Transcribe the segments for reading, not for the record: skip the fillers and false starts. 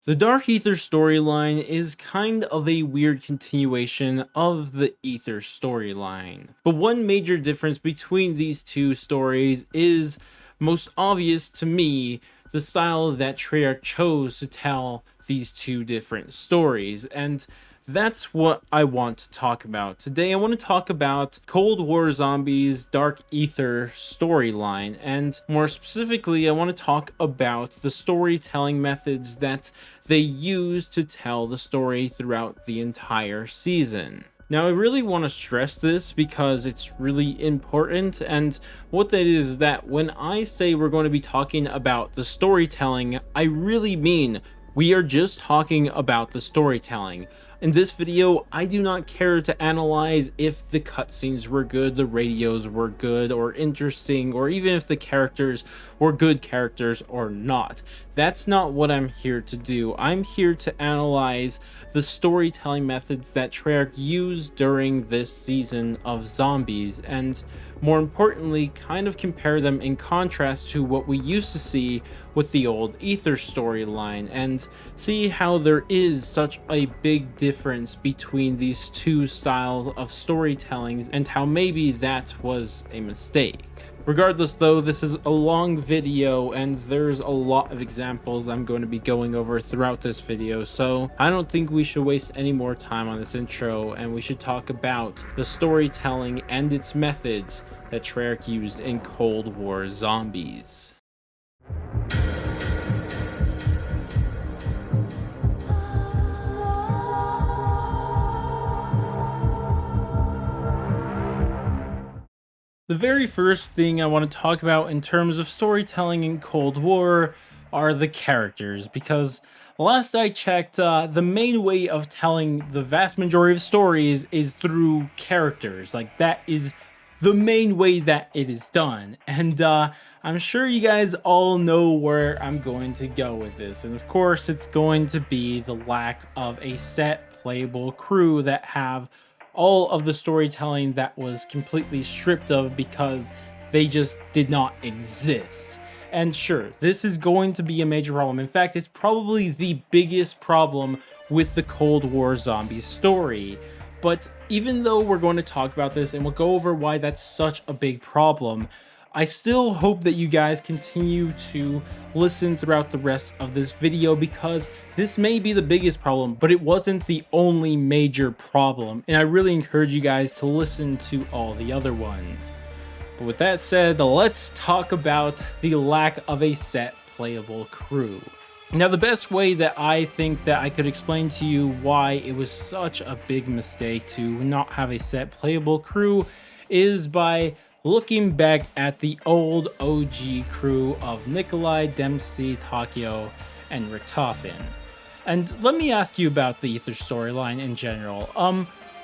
The Dark Ether storyline is kind of a weird continuation of the Ether storyline. But one major difference between these two stories is, most obvious to me, the style that Treyarch chose to tell these two different stories. And that's what I want to talk about. Today I want to talk about Cold War Zombies' Dark Ether storyline, and more specifically I want to talk about the storytelling methods that they use to tell the story throughout the entire season. Now, I really want to stress this because it's really important, and what that is that when I say we're going to be talking about the storytelling, I really mean we are just talking about the storytelling. In this video, I do not care to analyze if the cutscenes were good, the radios were good or interesting, or even if the characters were good characters or not. That's not what I'm here to do. I'm here to analyze the storytelling methods that Treyarch used during this season of Zombies, and more importantly, kind of compare them in contrast to what we used to see with the old Ether storyline, and see how there is such a big difference between these two styles of storytellings and how maybe that was a mistake. Regardless though, this is a long video and there's a lot of examples I'm going to be going over throughout this video, so I don't think we should waste any more time on this intro, and we should talk about the storytelling and its methods that Treyarch used in Cold War Zombies. The very first thing I want to talk about in terms of storytelling in Cold War are the characters, because last I checked, the main way of telling the vast majority of stories is through characters. Like, that is the main way that it is done. And I'm sure you guys all know where I'm going to go with this. And of course, it's going to be the lack of a set playable crew that have all of the storytelling that was completely stripped of because they just did not exist. And sure, this is going to be a major problem. In fact, it's probably the biggest problem with the Cold War Zombies story. But even though we're going to talk about this and we'll go over why that's such a big problem, I still hope that you guys continue to listen throughout the rest of this video, because this may be the biggest problem, but it wasn't the only major problem, and I really encourage you guys to listen to all the other ones. But with that said, let's talk about the lack of a set playable crew. Now, the best way that I think that I could explain to you why it was such a big mistake to not have a set playable crew is by looking back at the old OG crew of Nikolai, Dempsey, Takio, and Richtofen. And let me ask you about the Ether storyline in general.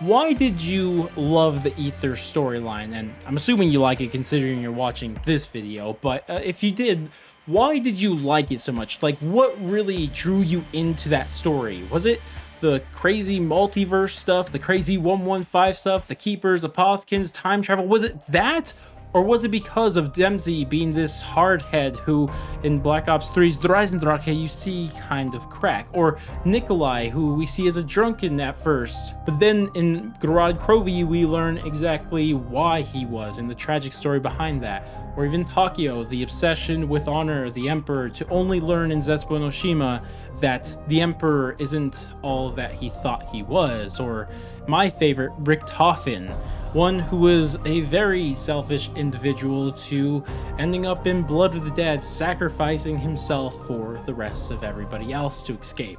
Why did you love the Ether storyline? And I'm assuming you like it considering you're watching this video, but if you did, why did you like it so much? Like, what really drew you into that story? Was it the crazy multiverse stuff, the crazy 115 stuff, the Keepers, Apothekins, time travel? Was it that? Or was it because of Dempsey being this hardhead who in Black Ops 3's Dreisendrache you see kind of crack? Or Nikolai, who we see as a drunken at first, but then in Grad Krovi we learn exactly why he was and the tragic story behind that. Or even Takio, the obsession with honor, the Emperor, to only learn in Zetsubo no Shima that the Emperor isn't all that he thought he was. Or my favorite, Richtofen, one who was a very selfish individual to ending up in Blood of the Dead, sacrificing himself for the rest of everybody else to escape.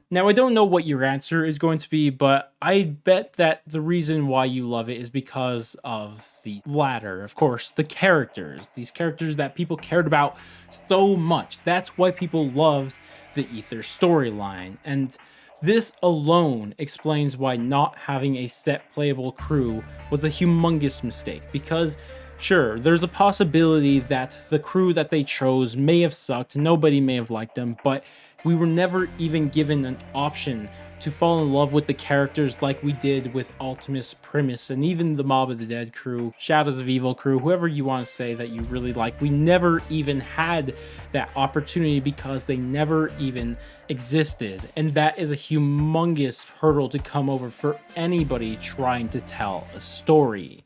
Now, I don't know what your answer is going to be, but I bet that the reason why you love it is because of the latter. Of course, the characters. These characters that people cared about so much. That's why people loved the Ether storyline. And this alone explains why not having a set playable crew was a humongous mistake, because sure, there's a possibility that the crew that they chose may have sucked, nobody may have liked them, but We were never even given an option to fall in love with the characters like we did with Ultimus Primus and even the Mob of the Dead crew, Shadows of Evil crew, whoever you want to say that you really like. We never even had that opportunity because they never even existed. And that is a humongous hurdle to come over for anybody trying to tell a story.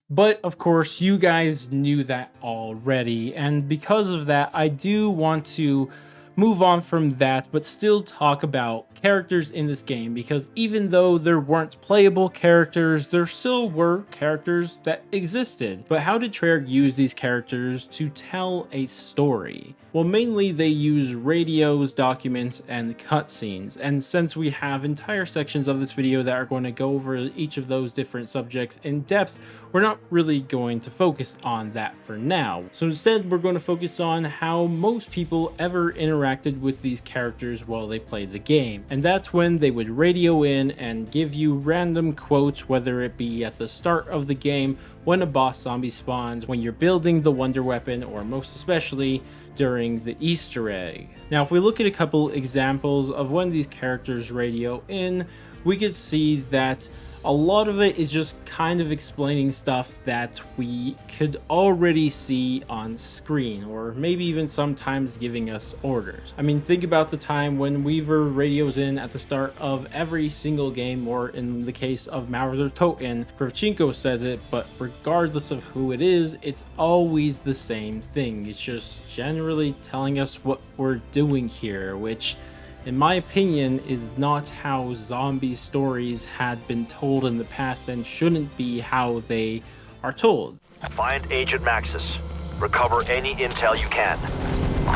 But of course, you guys knew that already, and because of that, I do want to move on from that, but still talk about characters in this game, because even though there weren't playable characters, there still were characters that existed. But how did Treyarch use these characters to tell a story? Well, mainly they use radios, documents, and cutscenes, and since we have entire sections of this video that are going to go over each of those different subjects in depth, we're not really going to focus on that for now. So instead, we're going to focus on how most people ever interacted with these characters while they played the game. And that's when they would radio in and give you random quotes, whether it be at the start of the game, when a boss zombie spawns, when you're building the wonder weapon, or most especially during the Easter egg. Now, if we look at a couple examples of when these characters radio in, we could see that a lot of it is just kind of explaining stuff that we could already see on screen, or maybe even sometimes giving us orders. I mean, think about the time when Weaver radios in at the start of every single game, or in the case of Maurer Toten, Kravchenko says it, but regardless of who it is, it's always the same thing. It's just generally telling us what we're doing here, which in my opinion is not how zombie stories had been told in the past and shouldn't be how they are told. Find Agent Maxis. Recover any intel you can.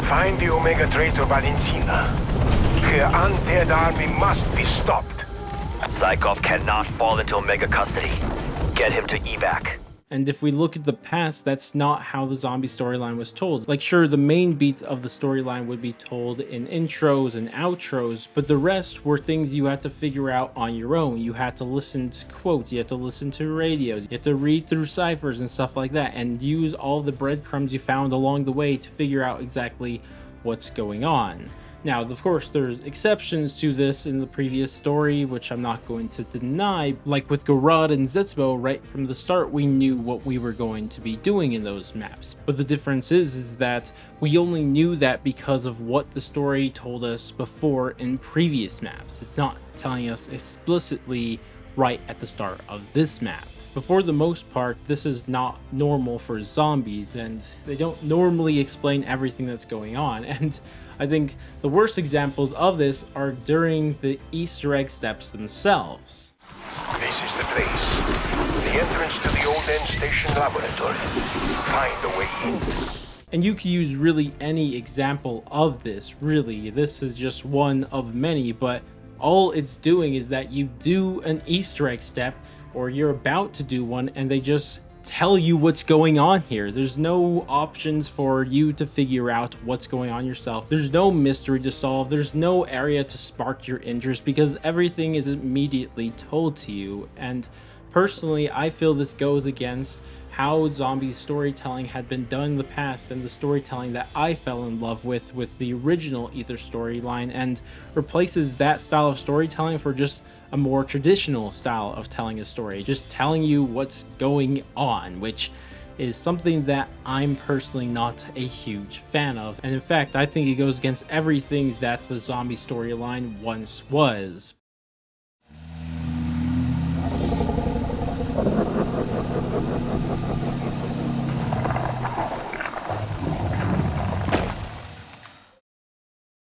Find the Omega traitor Valentina. Her undead army must be stopped. Zykov cannot fall into Omega custody. Get him to evac. And if we look at the past, that's not how the zombie storyline was told. Like, sure, the main beats of the storyline would be told in intros and outros, but the rest were things you had to figure out on your own. You had to listen to quotes, you had to listen to radios, you had to read through ciphers and stuff like that, and use all the breadcrumbs you found along the way to figure out exactly what's going on. Now, of course, there's exceptions to this in the previous story, which I'm not going to deny. Like with Gorod and Zetzbo, right from the start, we knew what we were going to be doing in those maps. But the difference is that we only knew that because of what the story told us before in previous maps. It's not telling us explicitly right at the start of this map. But for the most part, this is not normal for zombies, and they don't normally explain everything that's going on. And I think the worst examples of this are during the Easter egg steps themselves. This is the place. The entrance to the old end station laboratory. Find a way in. And you can use really any example of this, really. This is just one of many, but all it's doing is that you do an Easter egg step, or you're about to do one, and they just tell you what's going on here. There's no options for you to figure out what's going on yourself. There's no mystery to solve. There's no area to spark your interest because everything is immediately told to you. And personally, I feel this goes against how zombie storytelling had been done in the past and the storytelling that I fell in love with the original Ether storyline, and replaces that style of storytelling for just a more traditional style of telling a story, just telling you what's going on, which is something that I'm personally not a huge fan of. And in fact, I think it goes against everything that the zombie storyline once was.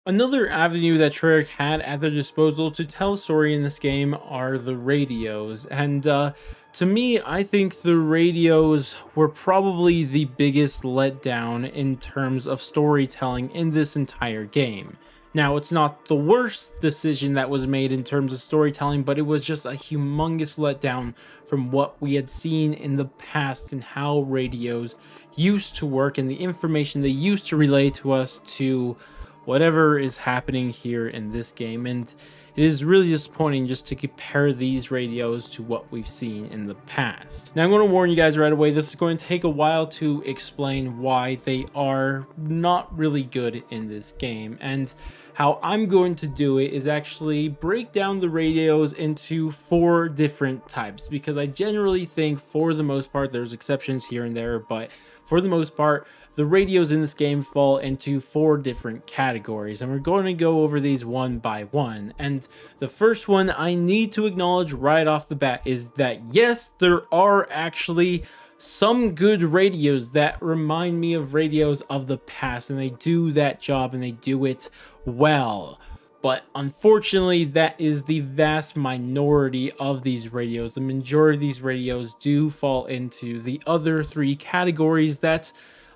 Another avenue that Treyarch had at their disposal to tell a story in this game are the radios, and to me, I think the radios were probably the biggest letdown in terms of storytelling in this entire game. Now, it's not the worst decision that was made in terms of storytelling, but it was just a humongous letdown from what we had seen in the past and how radios used to work and the information they used to relay to us to whatever is happening here in this game. And it is really disappointing just to compare these radios to what we've seen in the past. Now, I'm going to warn you guys right away, this is going to take a while to explain why they are not really good in this game, and how I'm going to do it is actually break down the radios into 4 different types, because I generally think, for the most part, there's exceptions here and there, but for the most part, the radios in this game fall into 4 different categories, and we're going to go over these one by one. And the first one I need to acknowledge right off the bat is that yes, there are actually some good radios that remind me of radios of the past, and they do that job and they do it well. But unfortunately, that is the vast minority of these radios. The majority of these radios do fall into the other 3 categories that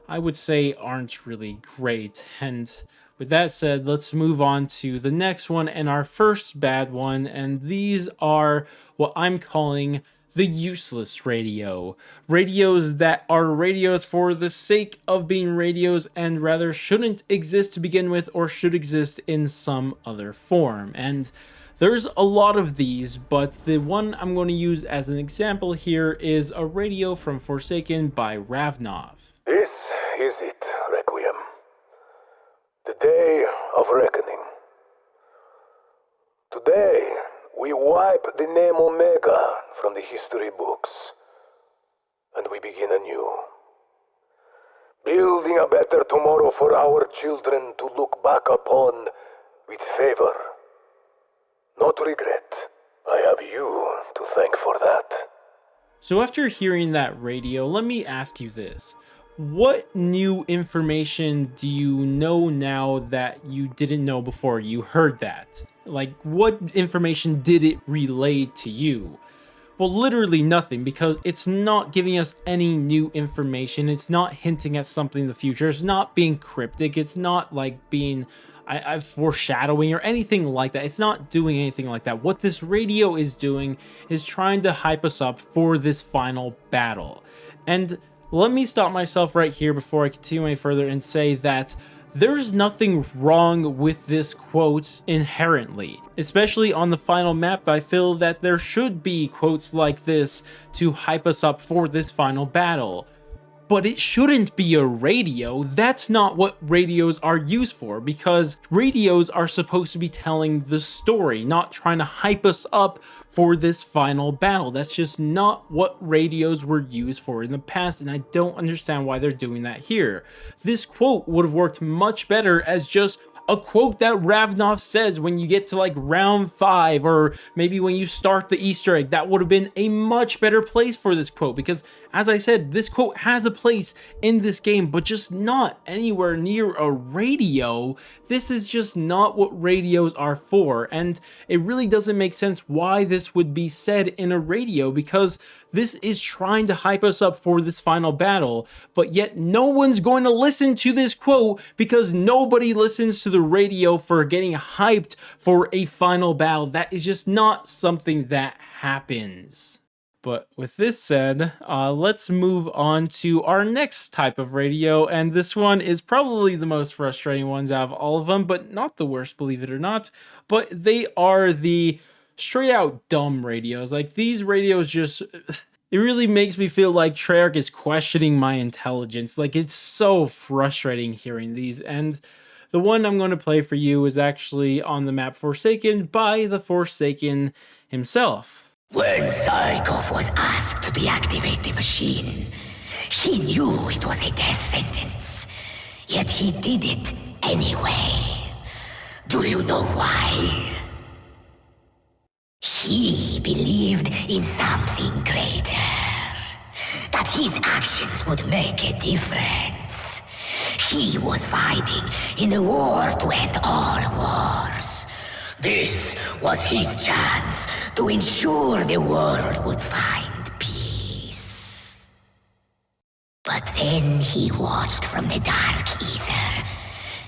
I would say aren't really great. And with that said, let's move on to the next one, and our first bad one, and these are what I'm calling the useless radio. Radios that are radios for the sake of being radios and rather shouldn't exist to begin with, or should exist in some other form. And there's a lot of these, but the one I'm going to use as an example here is a radio from Forsaken by Ravnov. This is it, Requiem. The day of reckoning. Today, we wipe the name Omega from the history books, and we begin anew. Building a better tomorrow for our children to look back upon with favor, not regret. I have you to thank for that. So after hearing that radio, let me ask you this. What new information do you know now that you didn't know before you heard that? Like, what information did it relay to you? Well, literally nothing, because it's not giving us any new information. It's not hinting at something in the future. It's not being cryptic. It's not like being foreshadowing or anything like that. It's not doing anything like that. What this radio is doing is trying to hype us up for this final battle. And let me stop myself right here before I continue any further and say that there's nothing wrong with this quote inherently. Especially on the final map, I feel that there should be quotes like this to hype us up for this final battle. But it shouldn't be a radio. That's not what radios are used for, because radios are supposed to be telling the story, not trying to hype us up for this final battle. That's just not what radios were used for in the past, and I don't understand why they're doing that here. This quote would have worked much better as just a quote that Ravnov says when you get to like round 5, or maybe when you start the Easter egg. That would have been a much better place for this quote, because as I said, this quote has a place in this game, but just not anywhere near a radio. This is just not what radios are for, and it really doesn't make sense why this would be said in a radio, because this is trying to hype us up for this final battle, but yet no one's going to listen to this quote because nobody listens to the radio for getting hyped for a final battle. That is just not something that happens. But with this said, let's move on to our next type of radio, and this one is probably the most frustrating ones out of all of them, but not the worst, believe it or not. But they are the straight out dumb radios. Like, these radios just, it really makes me feel like Treyarch is questioning my intelligence. Like, it's so frustrating hearing these. And the one I'm going to play for you is actually on the map Forsaken by the Forsaken himself. When Sarkov was asked to deactivate the machine, he knew it was a death sentence. Yet he did it anyway. Do you know why? He believed in something greater. That his actions would make a difference. He was fighting in a war to end all wars. This was his chance to ensure the world would find peace. But then he watched from the dark ether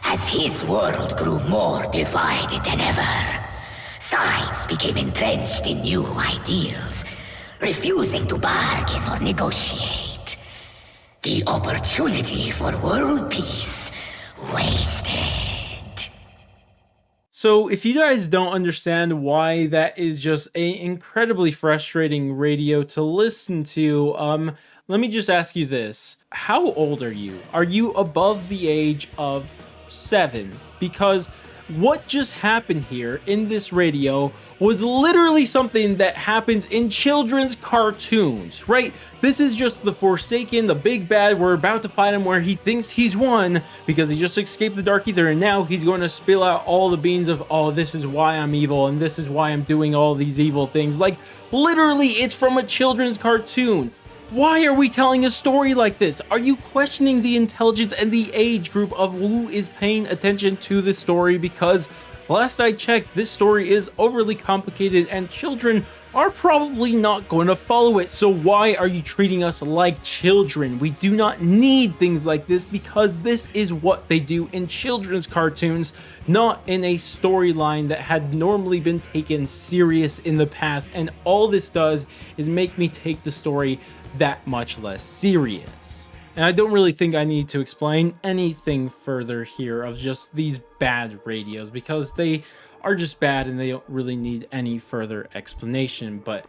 as his world grew more divided than ever. Sides became entrenched in new ideals, refusing to bargain or negotiate. The opportunity for world peace wasted. So if you guys don't understand why that is just an incredibly frustrating radio to listen to, let me just ask you this. How old are you? Are you above the age of 7? Because what just happened here in this radio was literally something that happens in children's cartoons, right? This is just the Forsaken, the big bad. We're about to fight him where he thinks he's won because he just escaped the Dark Ether, and now he's going to spill out all the beans of, oh, this is why I'm evil and this is why I'm doing all these evil things. Like, literally, it's from a children's cartoon. Why are we telling a story like this? Are you questioning the intelligence and the age group of who is paying attention to this story? Because last I checked, this story is overly complicated and children are probably not going to follow it. So why are you treating us like children? We do not need things like this because this is what they do in children's cartoons, not in a storyline that had normally been taken serious in the past. And all this does is make me take the story that much less serious. And I don't really think I need to explain anything further here of just these bad radios, because they are just bad and they don't really need any further explanation. But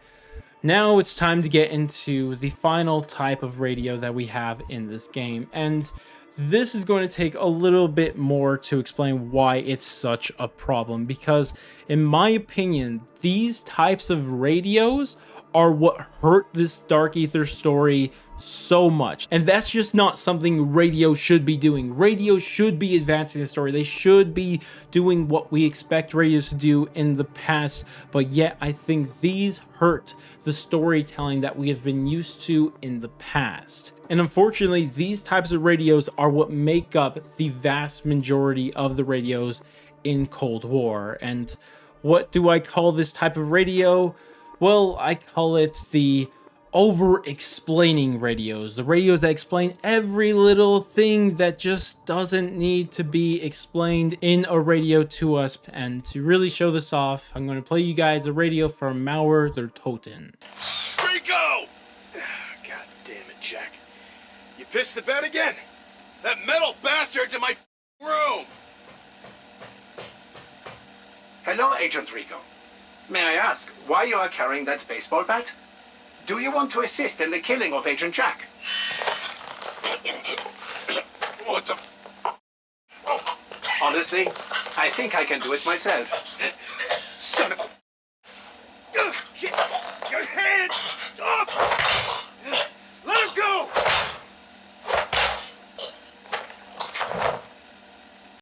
now it's time to get into the final type of radio that we have in this game, and this is going to take a little bit more to explain why it's such a problem, because in my opinion, these types of radios are what hurt this Dark Ether story so much. And that's just not something radio should be doing. Radio should be advancing the story. They should be doing what we expect radios to do in the past, but yet I think these hurt the storytelling that we have been used to in the past. And unfortunately, these types of radios are what make up the vast majority of the radios in Cold War. And what do I call this type of radio? Well, I call it the over-explaining radios. The radios that explain every little thing that just doesn't need to be explained in a radio to us. And to really show this off, I'm going to play you guys a radio from Mauer der Toten. Rico! God damn it, Jack. You pissed the bed again? That metal bastard's in my room! Hello, Agent Rico. May I ask why you are carrying that baseball bat? Do you want to assist in the killing of Agent Jack? What the... Oh, Honestly, I think I can do it myself. son of a... Get your hands off! Let him go!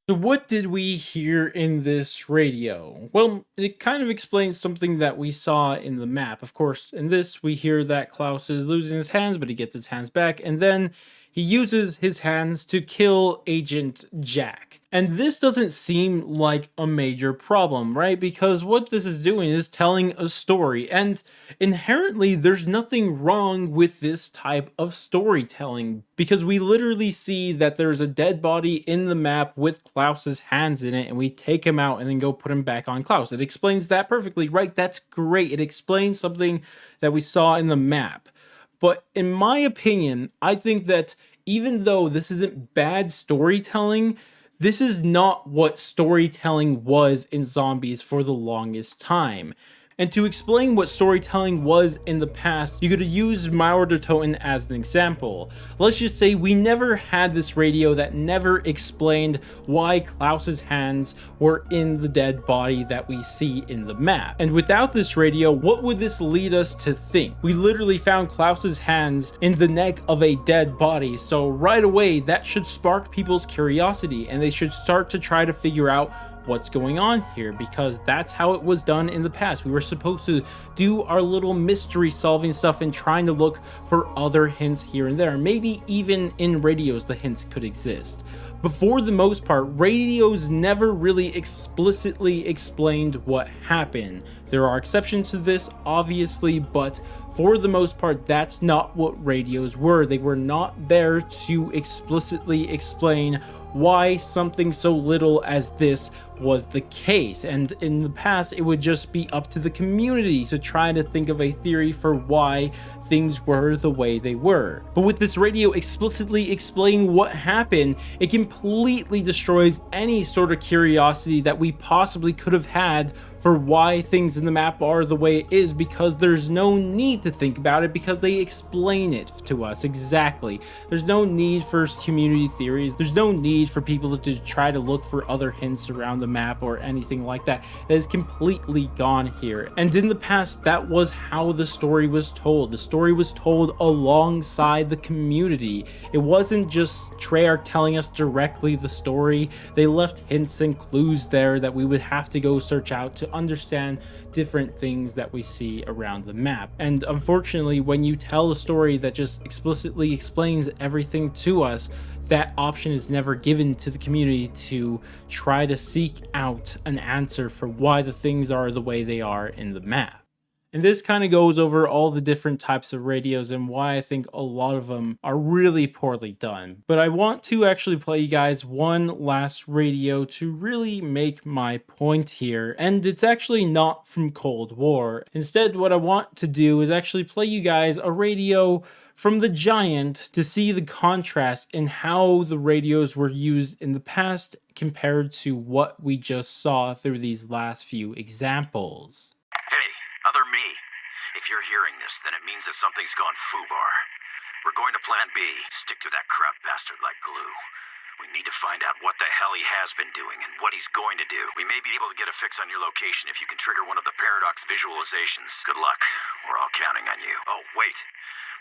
So what did we hear in this radio? Well, it kind of explains something that we saw in the map. Of course, in this, we hear that Klaus is losing his hands, but he gets his hands back, and then he uses his hands to kill Agent Jack. And this doesn't seem like a major problem, right? Because what this is doing is telling a story, and inherently there's nothing wrong with this type of storytelling, because we literally see that there's a dead body in the map with Klaus's hands in it, and we take him out and then go put him back on Klaus. It explains that perfectly, right? That's great. It explains something that we saw in the map. But in my opinion, I think that even though this isn't bad storytelling, this is not what storytelling was in Zombies for the longest time. And to explain what storytelling was in the past, you could use Mauer der Toten as an example. Let's just say we never had this radio that never explained why Klaus's hands were in the dead body that we see in the map. And without this radio, what would this lead us to think? We literally found Klaus's hands in the neck of a dead body, so right away that should spark people's curiosity, and they should start to try to figure out what's going on here, because that's how it was done in the past. We were supposed to do our little mystery solving stuff and trying to look for other hints here and there. Maybe even in radios the hints could exist. But for the most part, radios never really explicitly explained what happened. There are exceptions to this, obviously, but for the most part, that's not what radios were. They were not there to explicitly explain why something so little as this was the case. And in the past, it would just be up to the community to try to think of a theory for why things were the way they were. But with this radio explicitly explaining what happened, it completely destroys any sort of curiosity that we possibly could have had for why things in the map are the way it is, because there's no need to think about it because they explain it to us exactly. There's no need for community theories. There's no need for people to try to look for other hints around the map or anything like that. That is completely gone here. And in the past, that was how the story was told. The story was told alongside the community. It wasn't just Treyarch telling us directly the story. They left hints and clues there that we would have to go search out to understand different things that we see around the map. And unfortunately, when you tell a story that just explicitly explains everything to us, that option is never given to the community to try to seek out an answer for why the things are the way they are in the map. And this kind of goes over all the different types of radios and why I think a lot of them are really poorly done. But I want to actually play you guys one last radio to really make my point here. And it's actually not from Cold War. Instead, what I want to do is actually play you guys a radio from the Giant to see the contrast in how the radios were used in the past compared to what we just saw through these last few examples. Hey, other me. If you're hearing this, then it means that something's gone foobar. We're going to plan B. Stick to that crap bastard like glue. We need to find out what the hell he has been doing and what he's going to do. We may be able to get a fix on your location if you can trigger one of the paradox visualizations. Good luck. We're all counting on you. Oh, wait.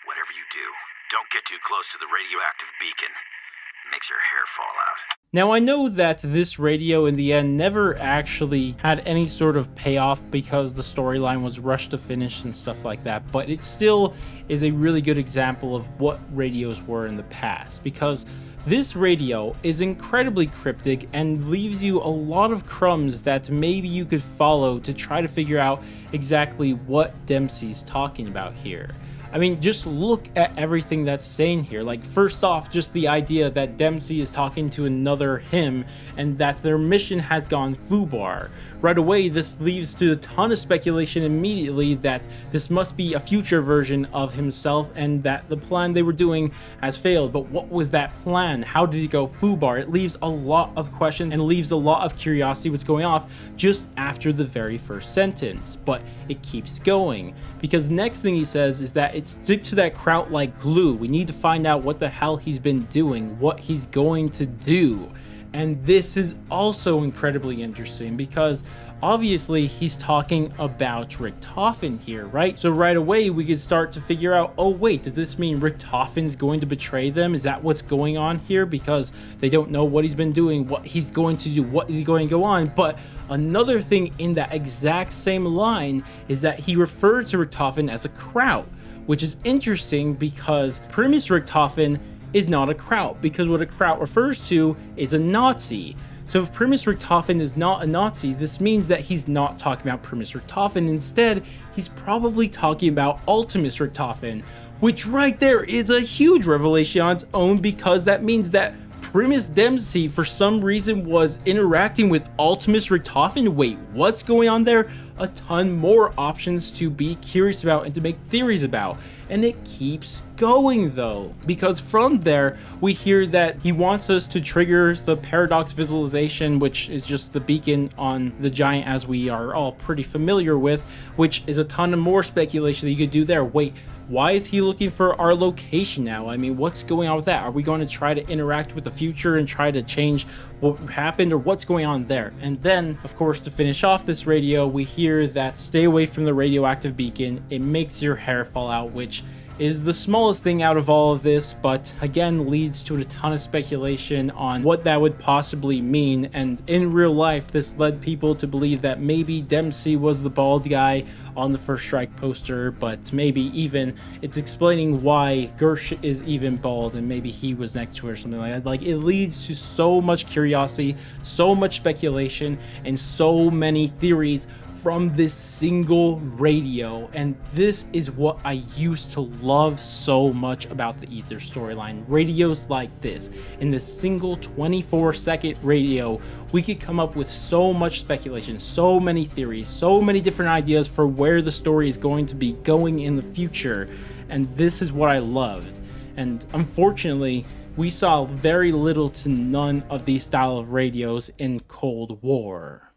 Whatever you do, don't get too close to the radioactive beacon. It makes your hair fall out. Now, I know that this radio in the end never actually had any sort of payoff because the storyline was rushed to finish and stuff like that, but it still is a really good example of what radios were in the past, because this radio is incredibly cryptic and leaves you a lot of crumbs that maybe you could follow to try to figure out exactly what Dempsey's talking about here. I mean, just look at everything that's saying here. Like, first off, just the idea that Dempsey is talking to another him and that their mission has gone foobar. Right away, this leads to a ton of speculation immediately that this must be a future version of himself and that the plan they were doing has failed. But what was that plan? How did it go foobar? It leaves a lot of questions and leaves a lot of curiosity what's going off just after the very first sentence. But it keeps going, because the next thing he says is that it's stick to that kraut like glue. We need to find out what the hell he's been doing, what he's going to do. And this is also incredibly interesting because obviously he's talking about Richtofen here, right? So right away we could start to figure out, oh wait, does this mean Richtofen's going to betray them? Is that what's going on here? Because they don't know what he's been doing, what he's going to do, what is he going to go on. But another thing in that exact same line is that he referred to Richtofen as a kraut, which is interesting because Primus Richtofen is not a kraut, because what a kraut refers to is a Nazi. So if Primus Richtofen is not a Nazi, this means that he's not talking about Primus Richtofen. Instead, he's probably talking about Ultimus Richtofen, which right there is a huge revelation on its own, because that means that Primus Dempsey for some reason was interacting with Ultimus Richtofen. Wait, what's going on there? A ton more options to be curious about and to make theories about. And it keeps going though, because from there we hear that he wants us to trigger the paradox visualization, which is just the beacon on the Giant, as we are all pretty familiar with, which is a ton of more speculation that you could do there. Wait, why is he looking for our location now? I mean, what's going on with that? Are we going to try to interact with the future and try to change what happened, or what's going on there? And then, of course, to finish off this radio, we hear that stay away from the radioactive beacon. It makes your hair fall out, which is the smallest thing out of all of this, but again leads to a ton of speculation on what that would possibly mean. And in real life, this led people to believe that maybe Dempsey was the bald guy on the First Strike poster, but maybe even it's explaining why Gersh is even bald and maybe he was next to her or something like that. Like, it leads to so much curiosity, so much speculation, and so many theories from this single radio. And this is what I used to love so much about the Ether storyline. Radios like this, in this single 24-second radio, we could come up with so much speculation, so many theories, so many different ideas for where the story is going to be going in the future. And this is what I loved. And unfortunately, we saw very little to none of these style of radios in Cold War.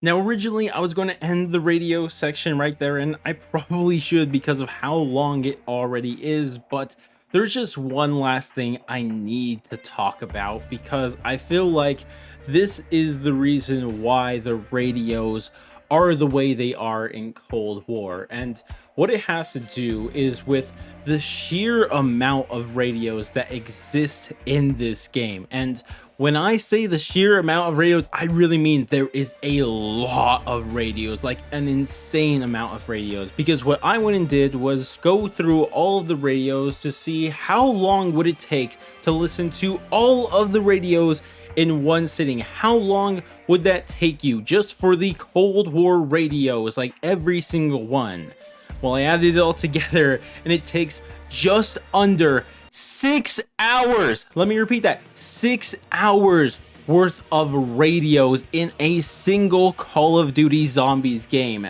Now, originally, I was going to end the radio section right there, and I probably should because of how long it already is, but there's just one last thing I need to talk about because I feel like this is the reason why the radios are the way they are in Cold War. And what it has to do is with the sheer amount of radios that exist in this game. And when I say the sheer amount of radios, I really mean there is a lot of radios, like an insane amount of radios. Because what I went and did was go through all of the radios to see how long would it take to listen to all of the radios in one sitting. How long would that take you just for the Cold War radios, like every single one? Well, I added it all together and it takes just under 6 hours. Let me repeat that. 6 hours worth of radios in a single Call of Duty Zombies game.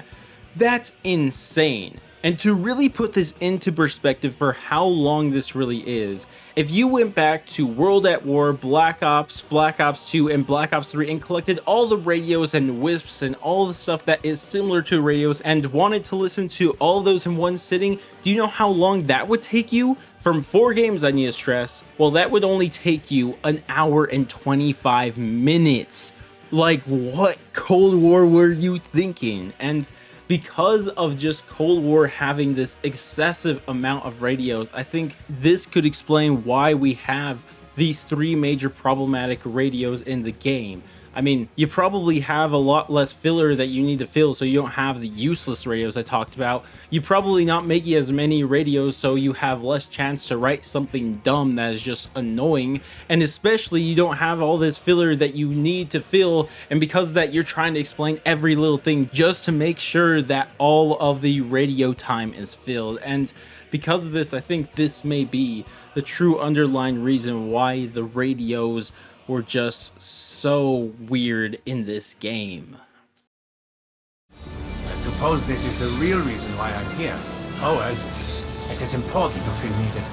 That's insane. And to really put this into perspective for how long this really is, if you went back to World at War, Black Ops, Black Ops 2, and Black Ops 3 and collected all the radios and wisps and all the stuff that is similar to radios and wanted to listen to all of those in one sitting, do you know how long that would take you? From 4 games, I need to stress, well, that would only take you an hour and 25 minutes. Like, what Cold War were you thinking? And because of just Cold War having this excessive amount of radios, I think this could explain why we have these 3 major problematic radios in the game. I mean, you probably have a lot less filler that you need to fill, so you don't have the useless radios I talked about. You probably not making as many radios, so you have less chance to write something dumb that is just annoying. And especially, you don't have all this filler that you need to fill, and because of that, you're trying to explain every little thing just to make sure that all of the radio time is filled. And because of this, I think this may be the true underlying reason why the radios were just so weird in this game. I suppose this is the real reason why I'm here. Oh, well, it is important to feel needed.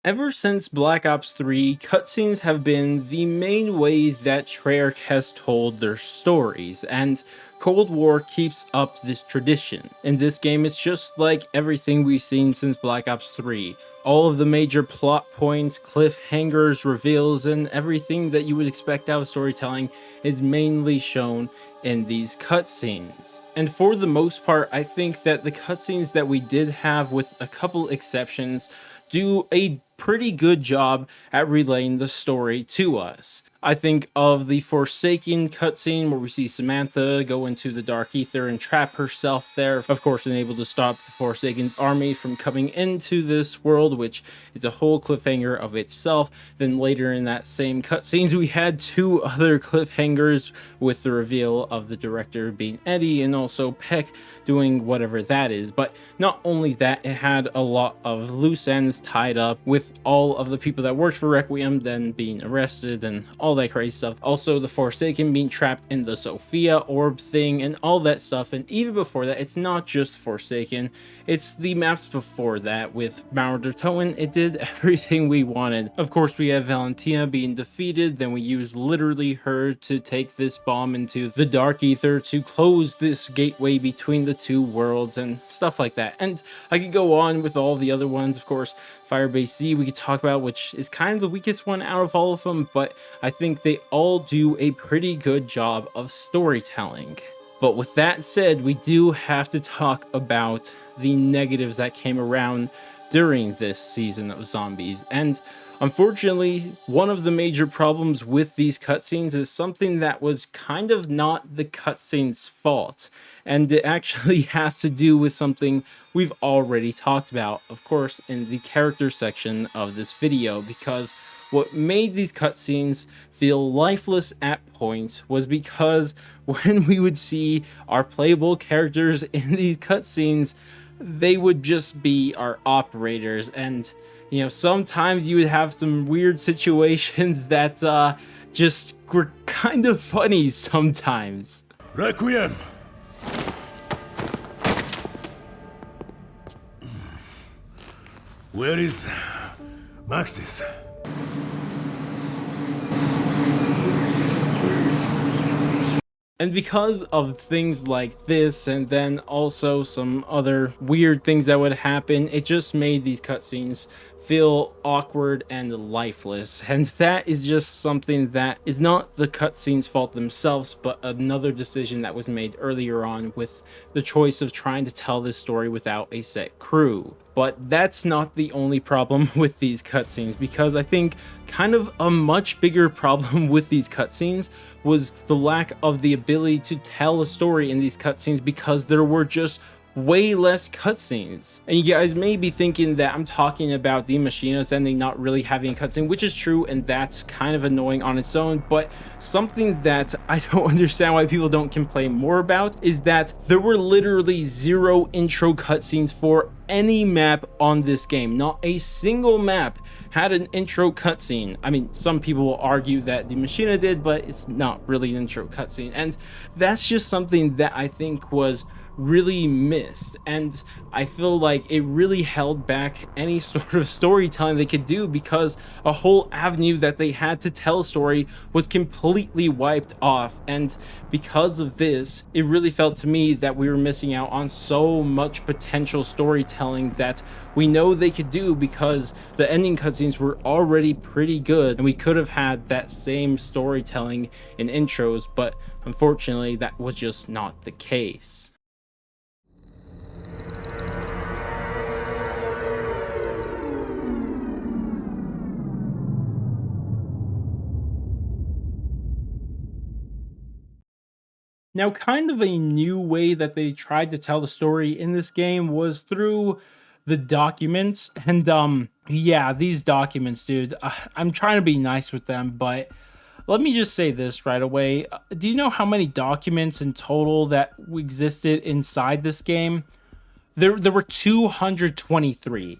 Ever since Black Ops 3, cutscenes have been the main way that Treyarch has told their stories, and Cold War keeps up this tradition. In this game, it's just like everything we've seen since Black Ops 3. All of the major plot points, cliffhangers, reveals, and everything that you would expect out of storytelling is mainly shown in these cutscenes. And for the most part, I think that the cutscenes that we did have, with a couple exceptions, do a pretty good job at relaying the story to us. I think of the Forsaken cutscene where we see Samantha go into the Dark Ether and trap herself there, of course unable to stop the Forsaken army from coming into this world, which is a whole cliffhanger of itself. Then later in that same cutscenes, we had 2 other cliffhangers with the reveal of the director being Eddie and also Peck doing whatever that is. But not only that, it had a lot of loose ends tied up with all of the people that worked for Requiem then being arrested and all that crazy stuff. Also the Forsaken being trapped in the Sophia orb thing and all that stuff. And even before that, it's not just Forsaken, it's the maps before that with Maurer Towen. It did everything we wanted. Of course, we have Valentina being defeated, then we use literally her to take this bomb into the Dark Ether to close this gateway between the 2 worlds and stuff like that. And I could go on with all the other ones. Of course, Firebase Z we could talk about, which is kind of the weakest one out of all of them, but I think they all do a pretty good job of storytelling. But with that said, we do have to talk about the negatives that came around during this season of Zombies. And unfortunately, one of the major problems with these cutscenes is something that was kind of not the cutscene's fault, and it actually has to do with something we've already talked about, of course, in the character section of this video, because what made these cutscenes feel lifeless at points was because when we would see our playable characters in these cutscenes, they would just be our operators. And you know, sometimes you would have some weird situations that just were kind of funny sometimes. Requiem! Where is Maxis? And because of things like this, and then also some other weird things that would happen, it just made these cutscenes feel awkward and lifeless. And that is just something that is not the cutscenes' fault themselves, but another decision that was made earlier on with the choice of trying to tell this story without a set crew. But that's not the only problem with these cutscenes, because I think kind of a much bigger problem with these cutscenes was the lack of the ability to tell a story in these cutscenes, because there were just way less cutscenes. And you guys may be thinking that I'm talking about the Machina's ending not really having a cutscene, which is true, and that's kind of annoying on its own. But something that I don't understand why people don't complain more about is that there were literally 0 intro cutscenes for any map on this game. Not a single map had an intro cutscene. I mean, some people will argue that the Machina did, but it's not really an intro cutscene. And that's just something that I think was really missed, and I feel like it really held back any sort of storytelling they could do, because a whole avenue that they had to tell a story was completely wiped off. And because of this, it really felt to me that we were missing out on so much potential storytelling that we know they could do, because the ending cutscenes were already pretty good and we could have had that same storytelling in intros, but unfortunately that was just not the case. Now, kind of a new way that they tried to tell the story in this game was through the documents. And yeah, these documents, dude, I'm trying to be nice with them, but let me just say this right away. Do you know how many documents in total that existed inside this game? There were 223.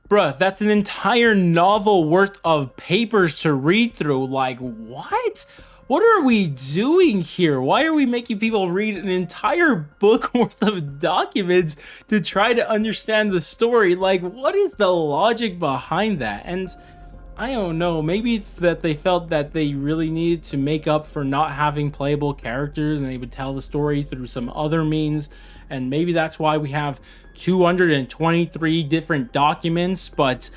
Bruh, that's an entire novel worth of papers to read through. Like, what? What are we doing here? Why are we making people read an entire book worth of documents to try to understand the story? Like, what is the logic behind that? And I don't know, maybe it's that they felt that they really needed to make up for not having playable characters, and they would tell the story through some other means, and maybe that's why we have 223 different documents. But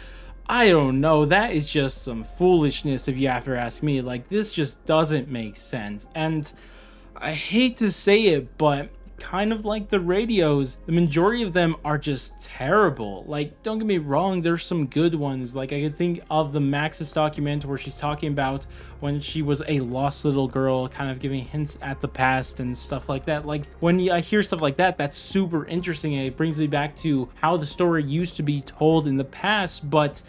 I don't know, that is just some foolishness if you have to ask me. Like, this just doesn't make sense. And I hate to say it, but kind of like the radios, the majority of them are just terrible. Like, don't get me wrong, there's some good ones. Like, I could think of the Maxis document where she's talking about when she was a lost little girl, kind of giving hints at the past and stuff like that. Like, when I hear stuff like that, that's super interesting, and it brings me back to how the story used to be told in the past. But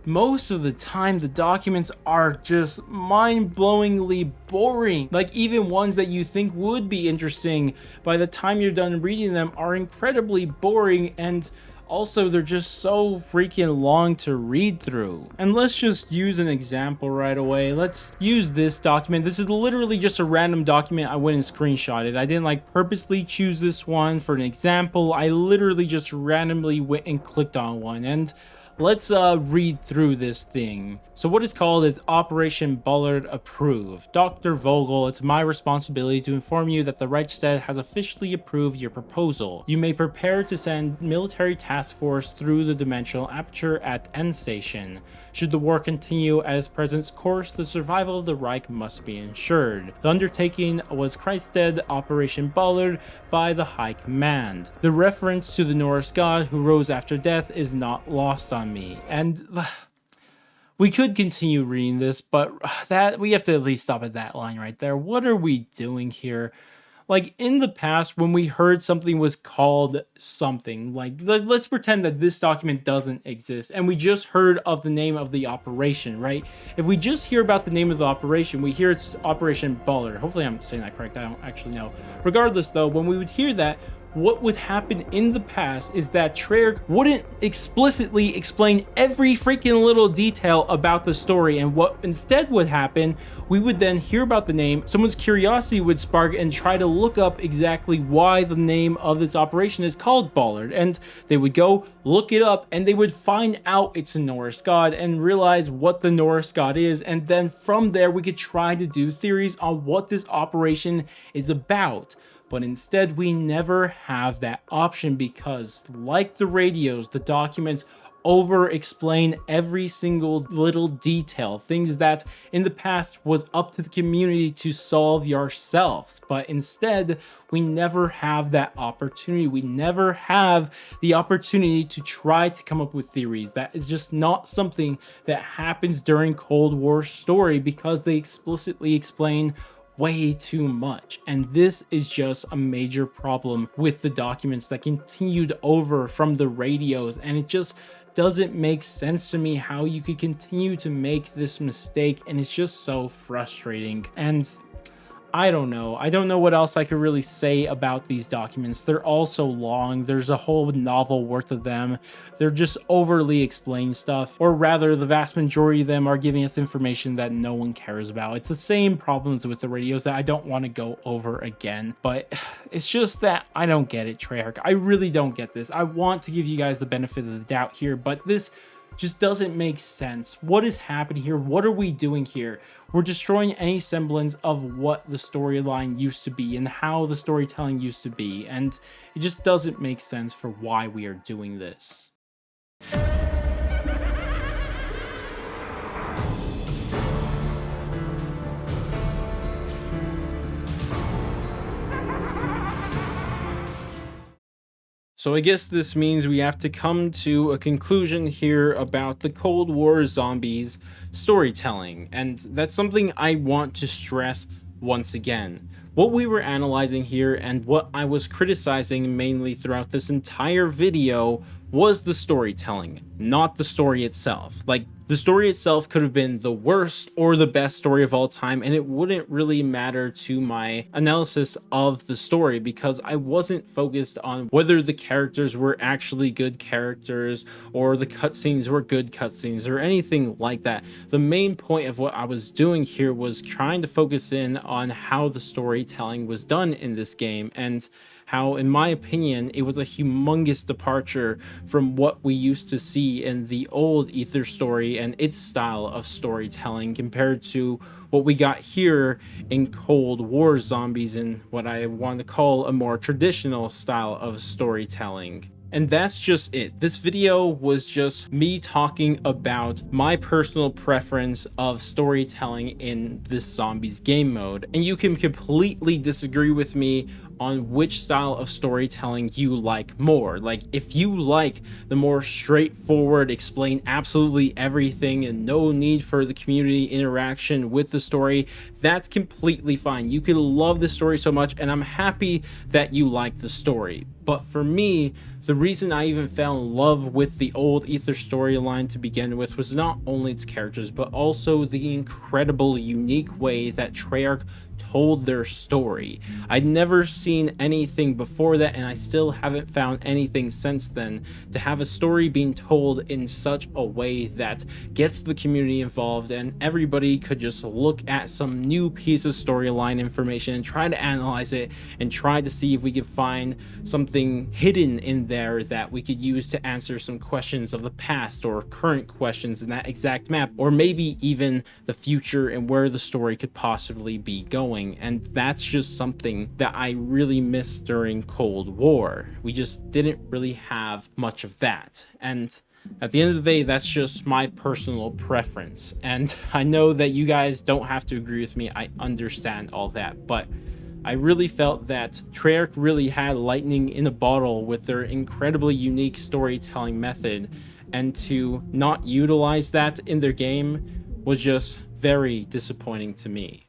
most of the time the documents are just mind-blowingly boring. Like, even ones that you think would be interesting, by the time you're done reading them, are incredibly boring, and also they're just so freaking long to read through. And let's just use an example right away. Let's use this document. This is literally just a random document. I went and screenshotted. I didn't like purposely choose this one for an example. I literally just randomly went and clicked on one, and let's read through this thing. So what it's called is Operation Bullard Approved. Dr. Vogel, it's my responsibility to inform you that the Reichstag has officially approved your proposal. You may prepare to send military task force through the dimensional aperture at End Station. Should the war continue at its present course, the survival of the Reich must be ensured. The undertaking was Christed Operation Bullard by the High Command. The reference to the Norse god who rose after death is not lost on me. And we could continue reading this, but that we have to at least stop at that line right there. What are we doing here? Like, in the past, when we heard something was called something, like, let's pretend that this document doesn't exist and we just heard of the name of the operation, right? If we just hear about the name of the operation, we hear it's Operation Bullard. Hopefully I'm saying that correct. I don't actually know. Regardless, though, when we would hear that, what would happen in the past is that Treyarch wouldn't explicitly explain every freaking little detail about the story, and what instead would happen, we would then hear about the name, someone's curiosity would spark and try to look up exactly why the name of this operation is called Ballard, and they would go look it up and they would find out it's a Norse god and realize what the Norse god is, and then from there we could try to do theories on what this operation is about. But instead, we never have that option because, like the radios, the documents over explain every single little detail, things that in the past was up to the community to solve yourselves. But instead, we never have that opportunity. We never have the opportunity to try to come up with theories. That is just not something that happens during Cold War story because they explicitly explain way too much. And this is just a major problem with the documents that continued over from the radios, and it just doesn't make sense to me how you could continue to make this mistake, and it's just so frustrating. And I don't know what else I could really say about these documents. They're all so long. There's a whole novel worth of them. They're just overly explained stuff, or rather the vast majority of them are giving us information that no one cares about. It's the same problems with the radios that I don't want to go over again, but it's just that I don't get it, Treyarch. I really don't get this. I want to give you guys the benefit of the doubt here, but this just doesn't make sense. What is happening here? What are we doing here? We're destroying any semblance of what the storyline used to be and how the storytelling used to be, and it just doesn't make sense for why we are doing this. So I guess this means we have to come to a conclusion here about the Cold War zombies storytelling, and that's something I want to stress once again. What we were analyzing here and what I was criticizing mainly throughout this entire video was the storytelling, not the story itself. Like, the story itself could have been the worst or the best story of all time, and it wouldn't really matter to my analysis of the story because I wasn't focused on whether the characters were actually good characters or the cutscenes were good cutscenes or anything like that. The main point of what I was doing here was trying to focus in on how the storytelling was done in this game, and how, in my opinion, it was a humongous departure from what we used to see in the old Ether story and its style of storytelling compared to what we got here in Cold War Zombies and what I want to call a more traditional style of storytelling. And that's just it. This video was just me talking about my personal preference of storytelling in this zombies game mode. And you can completely disagree with me on which style of storytelling you like more. Like, if you like the more straightforward, explain absolutely everything and no need for the community interaction with the story, that's completely fine. You could love the story so much, and I'm happy that you like the story. But for me, the reason I even fell in love with the old Ether storyline to begin with was not only its characters, but also the incredible, unique way that Treyarch told their story. I'd never seen anything before that, and I still haven't found anything since then to have a story being told in such a way that gets the community involved and everybody could just look at some new piece of storyline information and try to analyze it and try to see if we could find something hidden in there that we could use to answer some questions of the past or current questions in that exact map, or maybe even the future and where the story could possibly be going. And that's just something that I really missed during Cold War. We just didn't really have much of that. And at the end of the day, that's just my personal preference. And I know that you guys don't have to agree with me. I understand all that. But I really felt that Treyarch really had lightning in a bottle with their incredibly unique storytelling method. And to not utilize that in their game was just very disappointing to me.